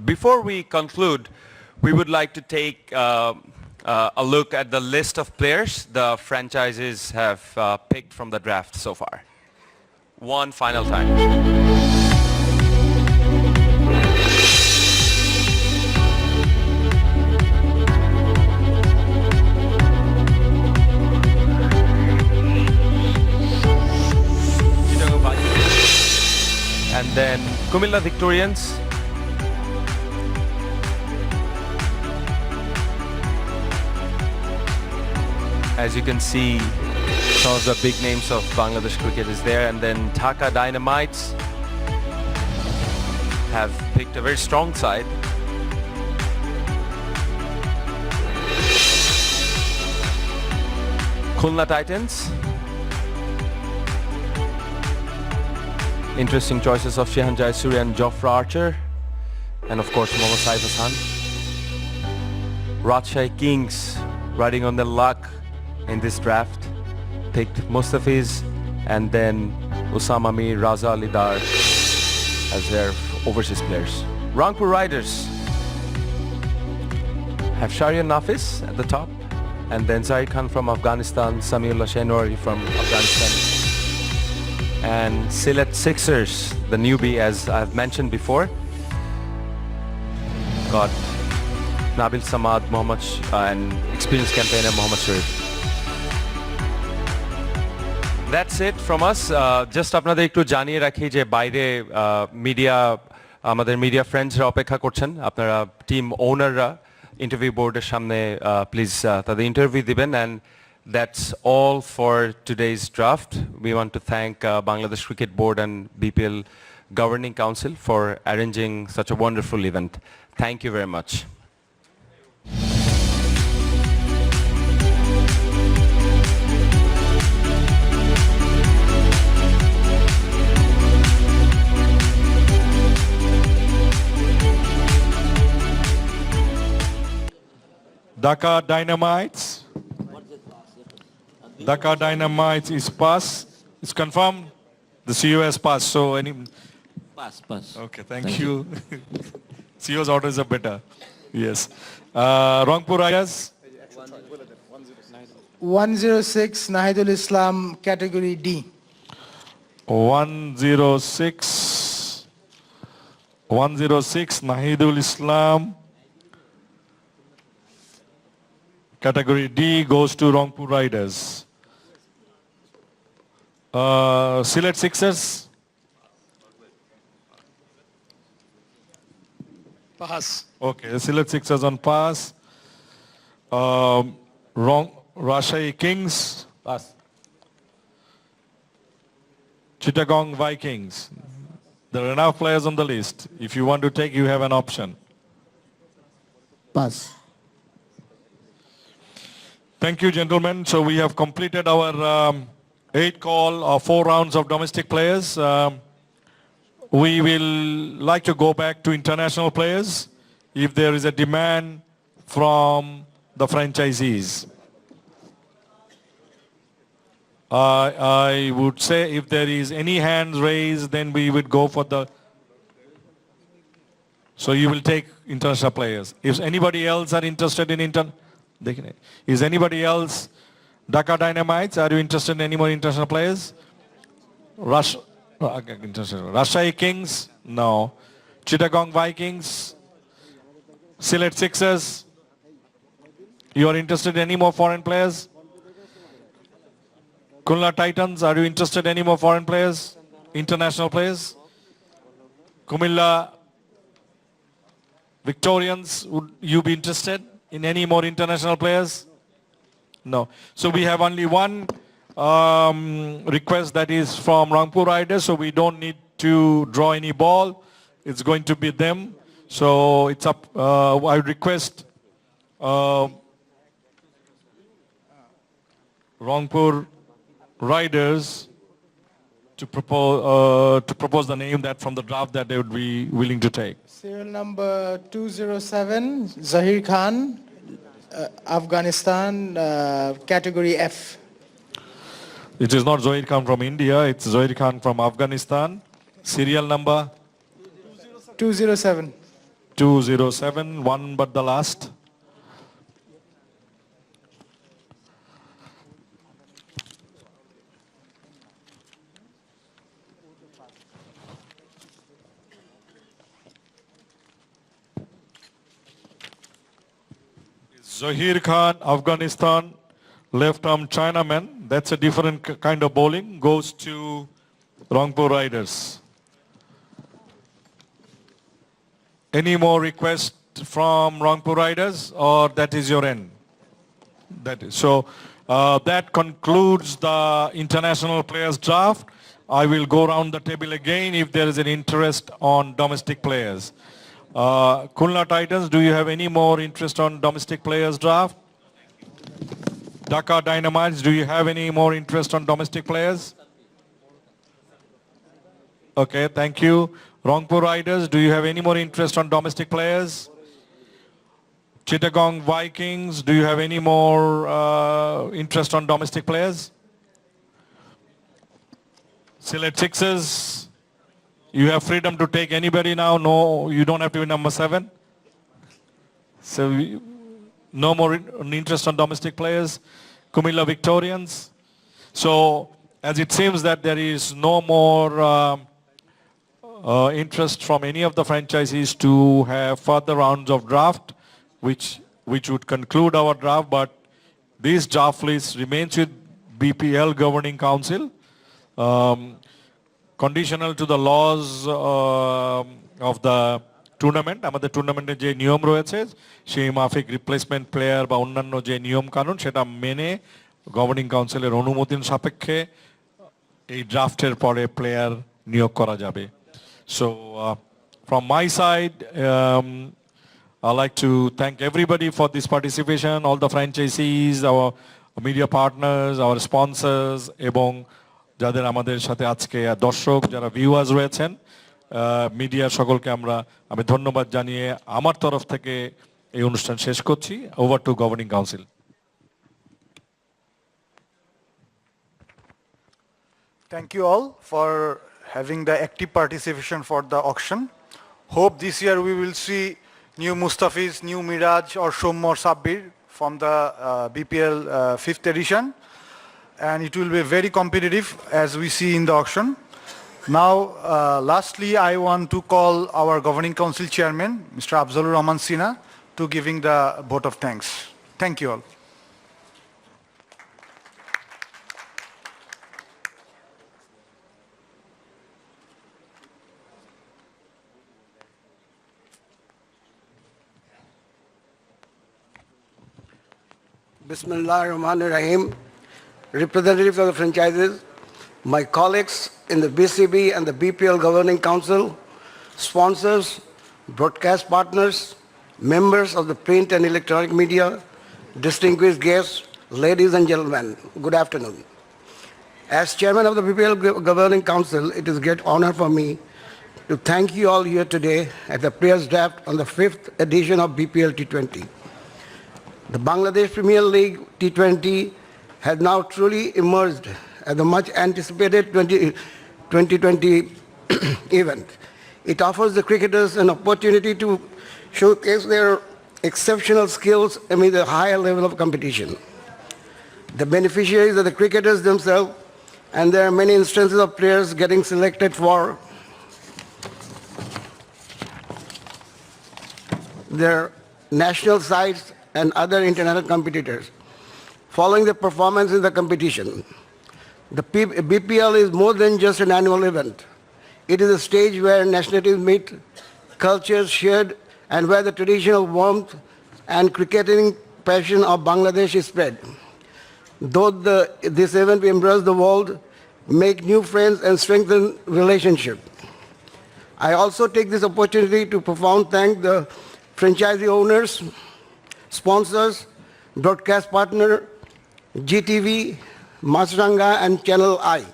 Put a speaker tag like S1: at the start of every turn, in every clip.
S1: Before we conclude, we would like to take a look at the list of players the franchises have picked from the draft so far. One final time. And then Kumilla Victorians, as you can see, some of the big names of Bangladesh cricket is there. And then Dhaka Dynamites have picked a very strong side. Khulna Titans. Interesting choices of Shehan Jayasuri and Jofra Archer. And of course Mohammad Saif Hassan. Rajshahi Kings, riding on their luck in this draft, picked Mustafiz and then Usama Mir, Raza Ali Dar as their overseas players. Rangpur Riders have Sharian Nafis at the top, and then Zahir Khan from Afghanistan, Samiullah Shainwari from Afghanistan. And Sylhet Sixers, the newbie, as I've mentioned before, got Nabil Samad, and experienced campaigner Mohammad Sharif. That's it from us. Just আপনাদের একটু জানিয়ে রাখি যে বাইরে আমাদের media ফ্রেন্ডসরা অপেক্ষা করছেন। আপনারা টিম ওনাররা ইন্টারভিউ বোর্ডের সামনে প্লিজ তাদের ইন্টারভিউ দিবেন। And that's all for today's draft. We want to thank Bangladesh Cricket Board and BPL Governing Council for arranging such a wonderful event. Thank you very much.
S2: Dhaka Dynamites. Dhaka Dynamites is pass. It's confirmed. The CEO has passed. So any
S3: Pass.
S2: Okay, thank you. CEO's orders are better. Yes. Rangpur Riders.
S4: 106 Nahidul Islam, category D.
S2: 106 Nahidul Islam. Category D goes to Rangpur Riders. Sylhet Sixers.
S4: Pass.
S2: Okay, Sylhet Sixers on pass. Rajshahi Kings.
S3: Pass.
S2: Chittagong Vikings. There are enough players on the list. If you want to take, you have an option.
S4: Pass.
S2: Thank you, gentlemen. So we have completed our 4 rounds of domestic players. We will like to go back to international players if there is a demand from the franchisees. I would say if there is any hands raised, then we would go for the... So you will take international players. If anybody else are interested in Is anybody else? Dhaka Dynamites, are you interested in any more international players? Rajshahi Kings? No. Chittagong Vikings? Sylhet Sixers? You are interested in any more foreign players? Khulna Titans, are you interested in any more foreign players? International players? Kumilla Victorians, would you be interested in any more international players? No. So we have only one request, that is from Rangpur Riders, so we don't need to draw any ball. It's going to be them. So it's up. I would request Rangpur Riders to propose the name that from the draft that they would be willing to take.
S4: Serial number 207, Zahir Khan, Afghanistan, category F.
S2: It is not Zahir Khan from India, it's Zahir Khan from Afghanistan. Serial number?
S4: 207.
S2: 207, one but the last. Zahir Khan, Afghanistan, left arm Chinaman. That's a different kind of bowling. Goes to Rangpur Riders. Any more requests from Rangpur Riders, or that is your end? That is. So that concludes the international players draft. I will go around the table again if there is an interest on domestic players. Khulna Titans, do you have any more interest on domestic players draft? Dhaka Dynamites, do you have any more interest on domestic players? Okay, thank you. Rangpur Riders, do you have any more interest on domestic players? Chittagong Vikings, do you have any more interest on domestic players? Sylhet Sixers, you have freedom to take anybody now. No, you don't have to be number 7. So no more interest on domestic players. Kumilla Victorians. So as it seems that there is no more interest from any of the franchises to have further rounds of draft, which would conclude our draft, but this draft list remains with BPL Governing Council. Conditional to the laws of the tournament, আমাদের টুর্নামেন্টের যে নিয়ম রয়েছে সেই মাফিক replacement player বা অন্যান্য যে নিয়ম কানুন সেটা মেনে গভর্নিং কাউন্সিলের অনুমোদন সাপেক্ষে এই ড্রাফটের পরে প্লেয়ার নিয়োগ করা যাবে। So from my side, I'd like to thank everybody for this participation, all the franchisees, our media partners, our sponsors, এবং যাদের আমাদের সাথে আজকে দর্শক যারা ভিউয়ার্স রয়েছেন মিডিয়া সকলকে আমি ধন্যবাদ জানিয়ে আমার তরফ থেকে এই অনুষ্ঠান শেষ করছি। Over to governing council.
S3: Thank you all for having the active participation for the auction. Hope this year we will see new Mustafiz, new Miraj or Sommor Sabbir from the BPL 5th edition. And it will be very competitive as we see in the auction. Now, lastly, I want to call our Governing Council Chairman, Mr. Afzalur Rahman Sina, to giving the vote of thanks. Thank you all.
S5: Bismillahirrahmanirrahim. Representatives of the franchises, my colleagues in the BCB and the BPL Governing Council, sponsors, broadcast partners, members of the print and electronic media, distinguished guests, ladies and gentlemen, good afternoon. As chairman of the BPL Governing Council, it is a great honor for me to thank you all here today at the players draft on the 5th edition of BPL T20. The Bangladesh Premier League T20 has now truly emerged as a much anticipated 2020 event. It offers the cricketers an opportunity to showcase their exceptional skills amid a higher level of competition. The beneficiaries are the cricketers themselves, and there are many instances of players getting selected for their national sides and other international competitors. Following the performance in the competition, the BPL is more than just an annual event. It is a stage where nationalities meet, cultures shared, and where the traditional warmth and cricketing passion of Bangladesh is spread. Though this event embraces the world, make new friends and strengthen relationship. I also take this opportunity to profound thank the franchisee owners, sponsors, broadcast partner, GTV, Masranga and Channel I,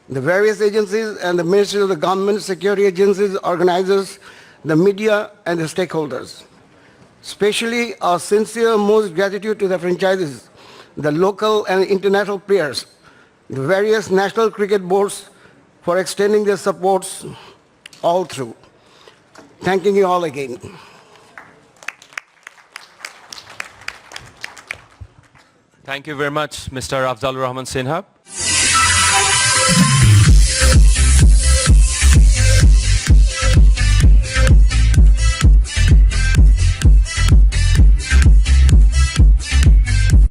S5: the various agencies and the ministries of the government, security agencies, organizers, the media and the stakeholders. Especially our sincere most gratitude to the franchises, the local and international players, the various national cricket boards for extending their supports all through. Thanking you all again.
S1: Thank you very much, Mr. Afzalur Rahman Sinha.